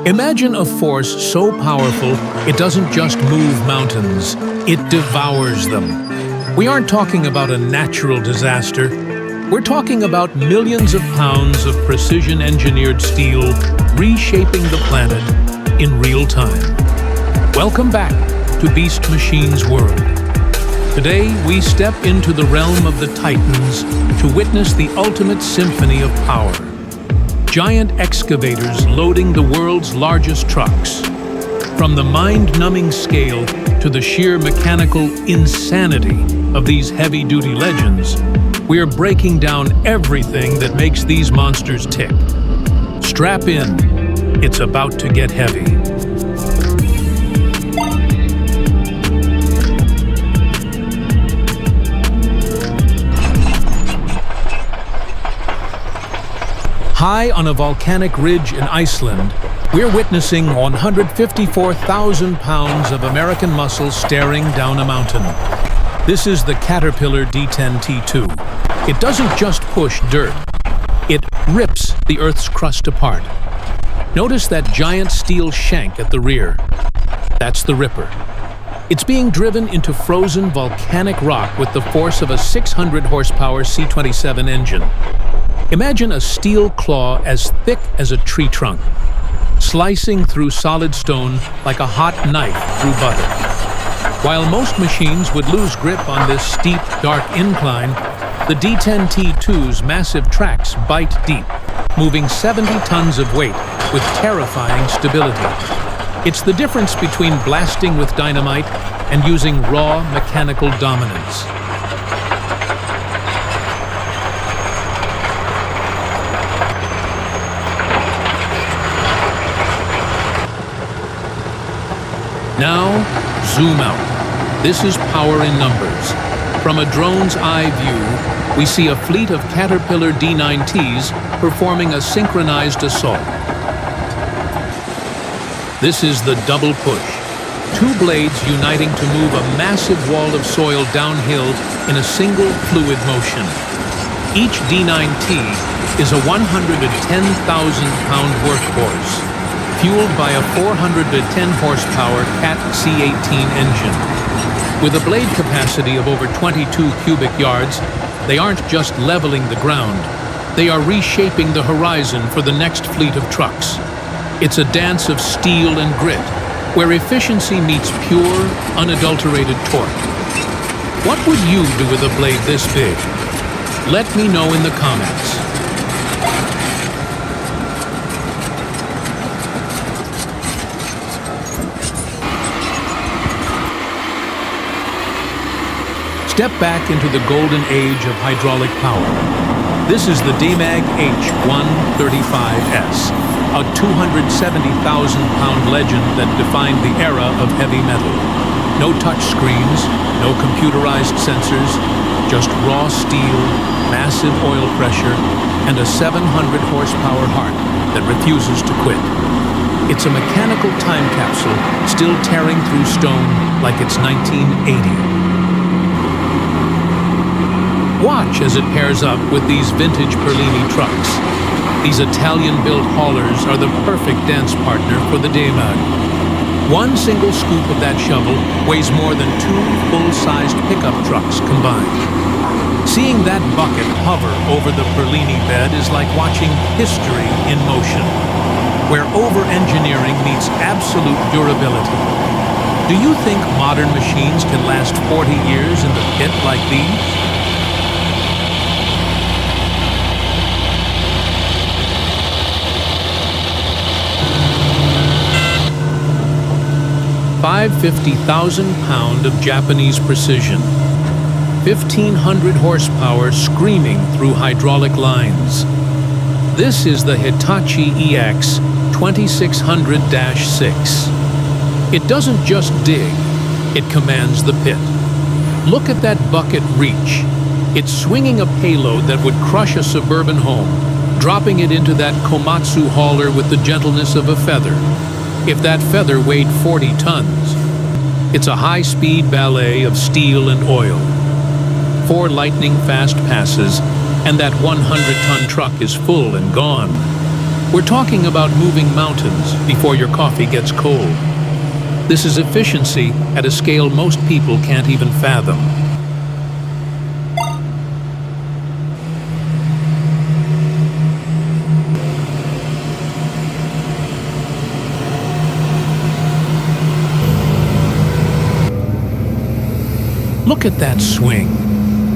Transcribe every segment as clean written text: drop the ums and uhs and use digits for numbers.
Imagine a force so powerful it doesn't just move mountains, it devours them. We aren't talking about a natural disaster. We're talking about millions of pounds of precision-engineered steel reshaping the planet in real time. Welcome back to Beast Machine's world. Today, we step into the realm of the Titans to witness the ultimate symphony of power. Giant excavators loading the world's largest trucks. From the mind-numbing scale to the sheer mechanical insanity of these heavy-duty legends, we are breaking down everything that makes these monsters tick. Strap in, it's about to get heavy. High on a volcanic ridge in Iceland, we're witnessing 154,000 pounds of American muscle staring down a mountain. This is the Caterpillar D10T2. It doesn't just push dirt, it rips the Earth's crust apart. Notice that giant steel shank at the rear. That's the ripper. It's being driven into frozen volcanic rock with the force of a 600 horsepower C27 engine. Imagine a steel claw as thick as a tree trunk, slicing through solid stone like a hot knife through butter. While most machines would lose grip on this steep, dark incline, the D10T2's massive tracks bite deep, moving 70 tons of weight with terrifying stability. It's the difference between blasting with dynamite and using raw mechanical dominance. Now, zoom out. This is power in numbers. From a drone's eye view, we see a fleet of Caterpillar D9Ts performing a synchronized assault. This is the double push. Two blades uniting to move a massive wall of soil downhill in a single fluid motion. Each D9T is a 110,000-pound workhorse, fueled by a 410 horsepower Cat C18 engine. With a blade capacity of over 22 cubic yards, they aren't just leveling the ground, they are reshaping the horizon for the next fleet of trucks. It's a dance of steel and grit, where efficiency meets pure, unadulterated torque. What would you do with a blade this big? Let me know in the comments. Step back into the golden age of hydraulic power. This is the Demag H135S, a 270,000-pound legend that defined the era of heavy metal. No touch screens, no computerized sensors, just raw steel, massive oil pressure, and a 700-horsepower heart that refuses to quit. It's a mechanical time capsule still tearing through stone like it's 1980. Watch as it pairs up with these vintage Perlini trucks. These Italian-built haulers are the perfect dance partner for the Demag. One single scoop of that shovel weighs more than 2 full-sized pickup trucks combined. Seeing that bucket hover over the Perlini bed is like watching history in motion, where over-engineering meets absolute durability. Do you think modern machines can last 40 years in the pit like these? 550,000-pound of Japanese precision, 1,500 horsepower screaming through hydraulic lines. This is the Hitachi EX2600-6. It doesn't just dig, it commands the pit. Look at that bucket reach. It's swinging a payload that would crush a suburban home, dropping it into that Komatsu hauler with the gentleness of a feather. If that feather weighed 40 tons, it's a high-speed ballet of steel and oil. 4 lightning-fast passes, and that 100-ton truck is full and gone. We're talking about moving mountains before your coffee gets cold. This is efficiency at a scale most people can't even fathom. Look at that swing.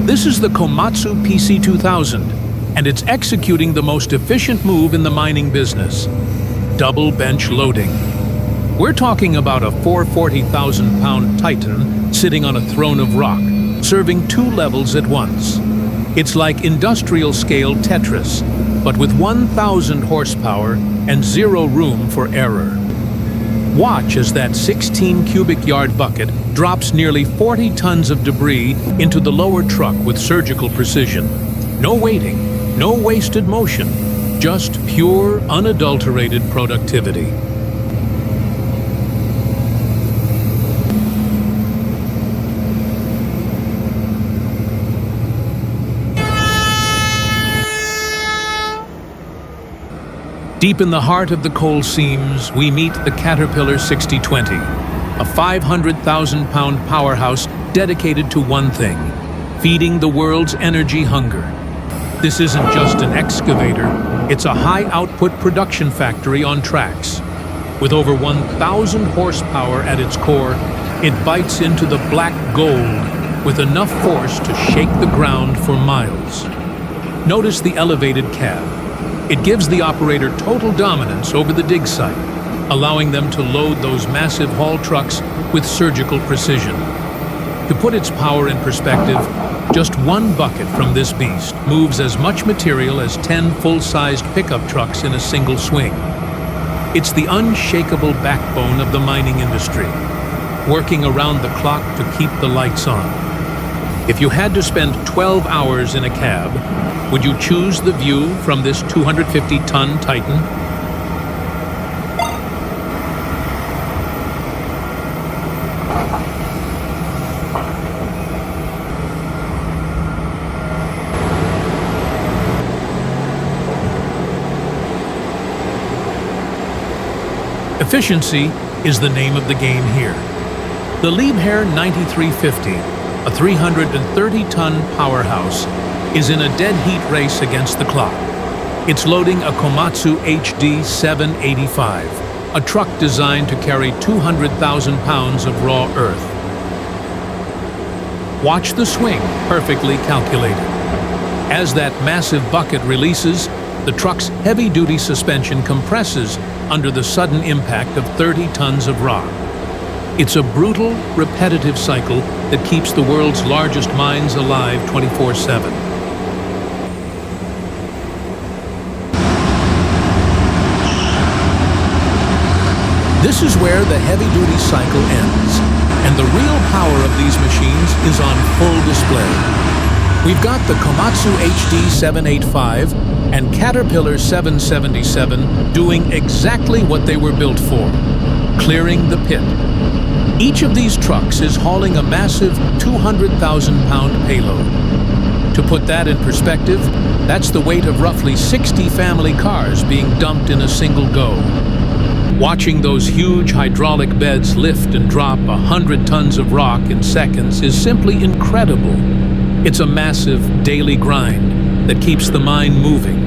This is the Komatsu PC2000, and it's executing the most efficient move in the mining business: double bench loading. We're talking about a 440,000-pound titan sitting on a throne of rock, serving two levels at once. It's like industrial-scale Tetris, but with 1,000 horsepower and zero room for error. Watch as that 16 cubic yard bucket drops nearly 40 tons of debris into the lower truck with surgical precision. No waiting, no wasted motion, just pure, unadulterated productivity. Deep in the heart of the coal seams, we meet the Caterpillar 6020, a 500,000-pound powerhouse dedicated to one thing: feeding the world's energy hunger. This isn't just an excavator, it's a high-output production factory on tracks. With over 1,000 horsepower at its core, it bites into the black gold with enough force to shake the ground for miles. Notice the elevated cab. It gives the operator total dominance over the dig site, allowing them to load those massive haul trucks with surgical precision. To put its power in perspective, just one bucket from this beast moves as much material as 10 full-sized pickup trucks in a single swing. It's the unshakable backbone of the mining industry, working around the clock to keep the lights on. If you had to spend 12 hours in a cab, would you choose the view from this 250-ton Titan? Efficiency is the name of the game here. The Liebherr 9350, a 330-ton powerhouse, is in a dead heat race against the clock. It's loading a Komatsu HD785, a truck designed to carry 200,000 pounds of raw earth. Watch the swing, perfectly calculated. As that massive bucket releases, the truck's heavy-duty suspension compresses under the sudden impact of 30 tons of rock. It's a brutal, repetitive cycle that keeps the world's largest mines alive 24/7. This is where the heavy-duty cycle ends, and the real power of these machines is on full display. We've got the Komatsu HD785 and Caterpillar 777 doing exactly what they were built for: clearing the pit. Each of these trucks is hauling a massive 200,000-pound payload. To put that in perspective, that's the weight of roughly 60 family cars being dumped in a single go. Watching those huge hydraulic beds lift and drop 100 tons of rock in seconds is simply incredible. It's a massive daily grind that keeps the mine moving.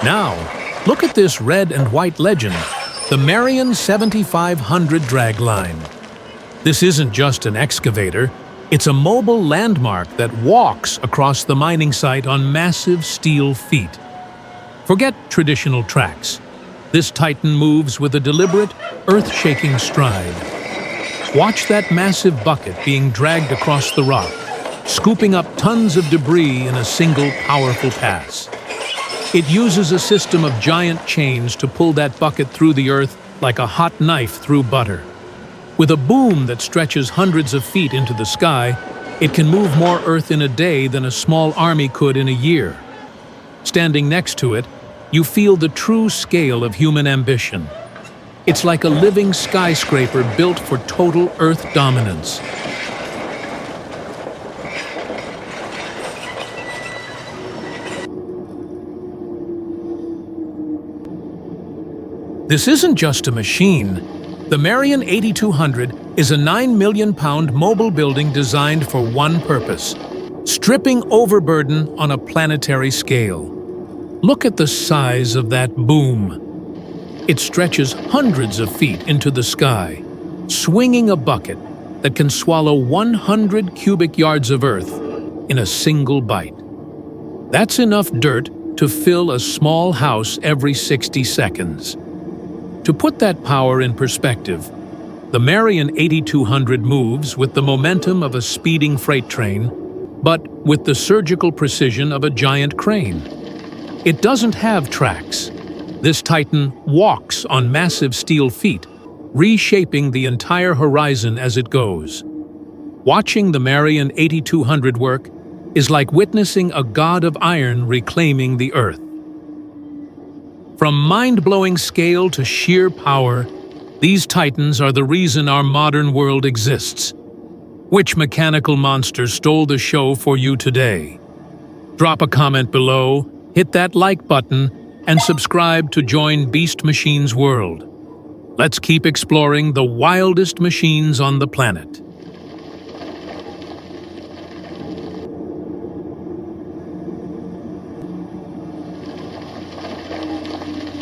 Now, look at this red and white legend, the Marion 7500 dragline. This isn't just an excavator, it's a mobile landmark that walks across the mining site on massive steel feet. Forget traditional tracks. This Titan moves with a deliberate, earth-shaking stride. Watch that massive bucket being dragged across the rock, scooping up tons of debris in a single powerful pass. It uses a system of giant chains to pull that bucket through the earth like a hot knife through butter. With a boom that stretches hundreds of feet into the sky, it can move more earth in a day than a small army could in a year. Standing next to it, you feel the true scale of human ambition. It's like a living skyscraper built for total Earth dominance. This isn't just a machine. The Marion 8200 is a 9 million pound mobile building designed for one purpose: stripping overburden on a planetary scale. Look at the size of that boom. It stretches hundreds of feet into the sky, swinging a bucket that can swallow 100 cubic yards of earth in a single bite. That's enough dirt to fill a small house every 60 seconds. To put that power in perspective, the Marion 8200 moves with the momentum of a speeding freight train, but with the surgical precision of a giant crane. It doesn't have tracks. This titan walks on massive steel feet, reshaping the entire horizon as it goes. Watching the Marion 8200 work is like witnessing a god of iron reclaiming the earth. From mind-blowing scale to sheer power, these titans are the reason our modern world exists. Which mechanical monster stole the show for you today? Drop a comment below, hit that like button, and subscribe to join Beast Machine's world. Let's keep exploring the wildest machines on the planet.